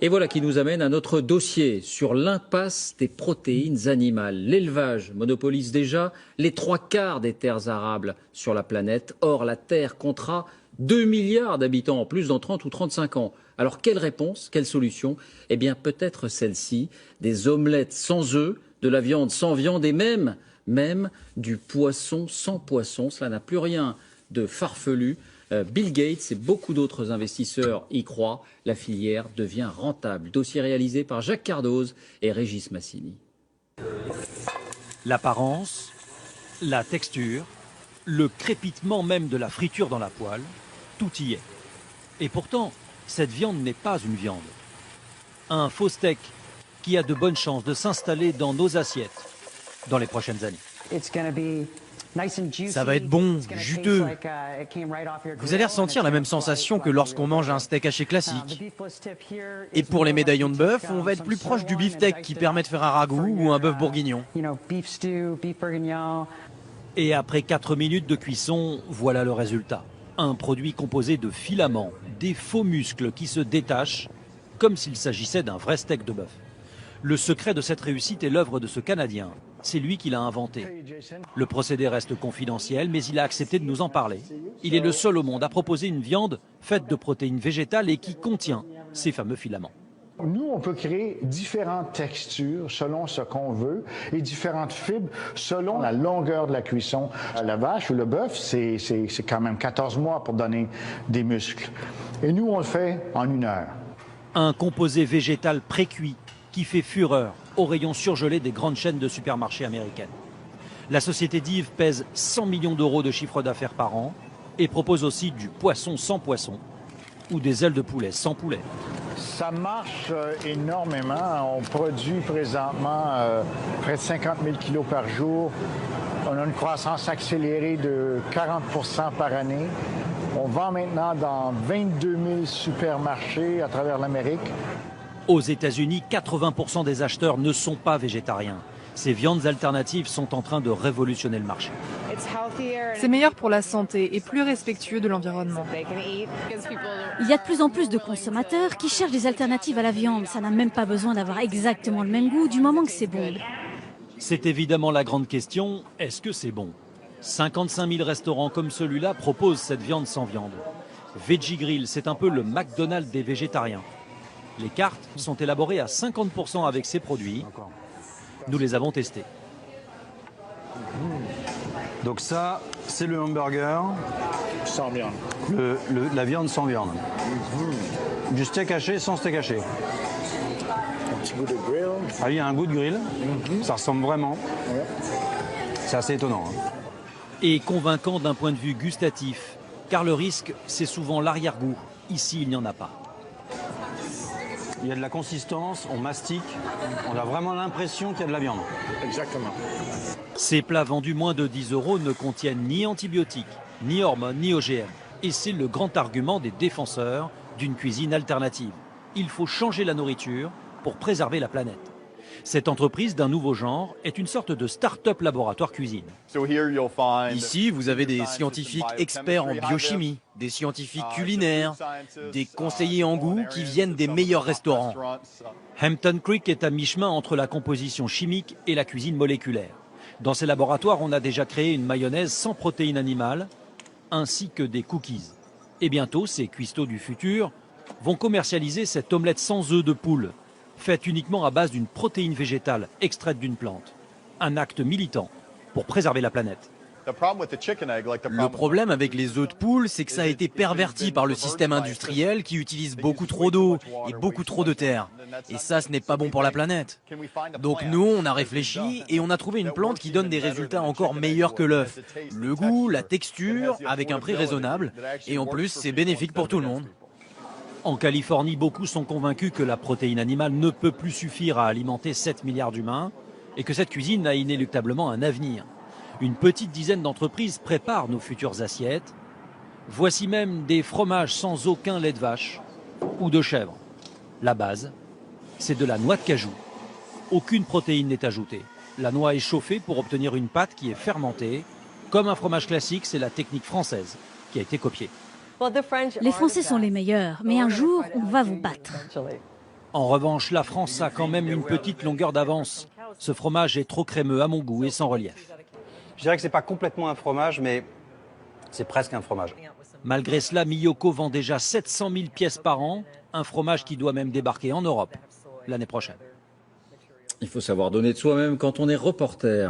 Et voilà qui nous amène à notre dossier sur l'impasse des protéines animales. L'élevage monopolise déjà les 3/4 des terres arables sur la planète. Or, la Terre comptera 2 milliards d'habitants en plus dans 30 ou 35 ans. Alors, quelle réponse, quelle solution? Eh bien, peut-être celle-ci, des omelettes sans œufs, de la viande sans viande et même du poisson sans poisson. Cela n'a plus rien de farfelu. Bill Gates et beaucoup d'autres investisseurs y croient. La filière devient rentable. Dossier réalisé par Jacques Cardoz et Régis Massini. L'apparence, la texture, le crépitement même de la friture dans la poêle, tout y est. Et pourtant, cette viande n'est pas une viande. Un faux steak qui a de bonnes chances de s'installer dans nos assiettes dans les prochaines années. Ça va être bon, juteux. Vous allez ressentir la même sensation que lorsqu'on mange un steak haché classique. Et pour les médaillons de bœuf, on va être plus proche du beefsteak qui permet de faire un ragoût ou un bœuf bourguignon. Et après 4 minutes de cuisson, voilà le résultat. Un produit composé de filaments, des faux muscles qui se détachent comme s'il s'agissait d'un vrai steak de bœuf. Le secret de cette réussite est l'œuvre de ce Canadien. C'est lui qui l'a inventé. Le procédé reste confidentiel, mais il a accepté de nous en parler. Il est le seul au monde à proposer une viande faite de protéines végétales et qui contient ces fameux filaments. Nous, on peut créer différentes textures selon ce qu'on veut et différentes fibres selon la longueur de la cuisson. La vache ou le bœuf, c'est quand même 14 mois pour donner des muscles. Et nous, on le fait en 1 heure. Un composé végétal précuit qui fait fureur au rayon surgelé des grandes chaînes de supermarchés américaines. La société Dive pèse 100 millions d'euros de chiffre d'affaires par an et propose aussi du poisson sans poisson ou des ailes de poulet sans poulet. Ça marche énormément. On produit présentement près de 50 000 kilos par jour. On a une croissance accélérée de 40 % par année. On vend maintenant dans 22 000 supermarchés à travers l'Amérique. Aux États-Unis, 80% des acheteurs ne sont pas végétariens. Ces viandes alternatives sont en train de révolutionner le marché. C'est meilleur pour la santé et plus respectueux de l'environnement. Il y a de plus en plus de consommateurs qui cherchent des alternatives à la viande. Ça n'a même pas besoin d'avoir exactement le même goût du moment que c'est bon. C'est évidemment la grande question, est-ce que c'est bon? 55 000 restaurants comme celui-là proposent cette viande sans viande. Veggie Grill, c'est un peu le McDonald's des végétariens. Les cartes sont élaborées à 50% avec ces produits. Nous les avons testés. Donc ça, c'est le hamburger. Sans viande. La viande sans viande. Du steak haché sans steak haché. Un petit goût de grill. Ah, il y a un goût de grill. Ça ressemble vraiment. C'est assez étonnant. Et convaincant d'un point de vue gustatif. Car le risque, c'est souvent l'arrière-goût. Ici, il n'y en a pas. Il y a de la consistance, on mastique, on a vraiment l'impression qu'il y a de la viande. Exactement. Ces plats vendus moins de 10 € ne contiennent ni antibiotiques, ni hormones, ni OGM. Et c'est le grand argument des défenseurs d'une cuisine alternative. Il faut changer la nourriture pour préserver la planète. Cette entreprise d'un nouveau genre est une sorte de start-up laboratoire cuisine. Ici, vous avez des scientifiques experts en biochimie, des scientifiques culinaires, des conseillers en goût qui viennent des meilleurs restaurants. Hampton Creek est à mi-chemin entre la composition chimique et la cuisine moléculaire. Dans ces laboratoires, on a déjà créé une mayonnaise sans protéines animales, ainsi que des cookies. Et bientôt, ces cuistots du futur vont commercialiser cette omelette sans œufs de poule, faite uniquement à base d'une protéine végétale extraite d'une plante. Un acte militant pour préserver la planète. Le problème avec les œufs de poule, c'est que ça a été perverti par le système industriel qui utilise beaucoup trop d'eau et beaucoup trop de terre. Et ça, ce n'est pas bon pour la planète. Donc nous, on a réfléchi et on a trouvé une plante qui donne des résultats encore meilleurs que l'œuf. Le goût, la texture, avec un prix raisonnable. Et en plus, c'est bénéfique pour tout le monde. En Californie, beaucoup sont convaincus que la protéine animale ne peut plus suffire à alimenter 7 milliards d'humains et que cette cuisine a inéluctablement un avenir. Une petite dizaine d'entreprises préparent nos futures assiettes. Voici même des fromages sans aucun lait de vache ou de chèvre. La base, c'est de la noix de cajou. Aucune protéine n'est ajoutée. La noix est chauffée pour obtenir une pâte qui est fermentée. Comme un fromage classique, c'est la technique française qui a été copiée. Les Français sont les meilleurs, mais un jour, on va vous battre. En revanche, la France a quand même une petite longueur d'avance. Ce fromage est trop crémeux à mon goût et sans relief. Je dirais que c'est pas complètement un fromage, mais c'est presque un fromage. Malgré cela, Miyoko vend déjà 700 000 pièces par an, un fromage qui doit même débarquer en Europe l'année prochaine. Il faut savoir donner de soi-même quand on est reporter.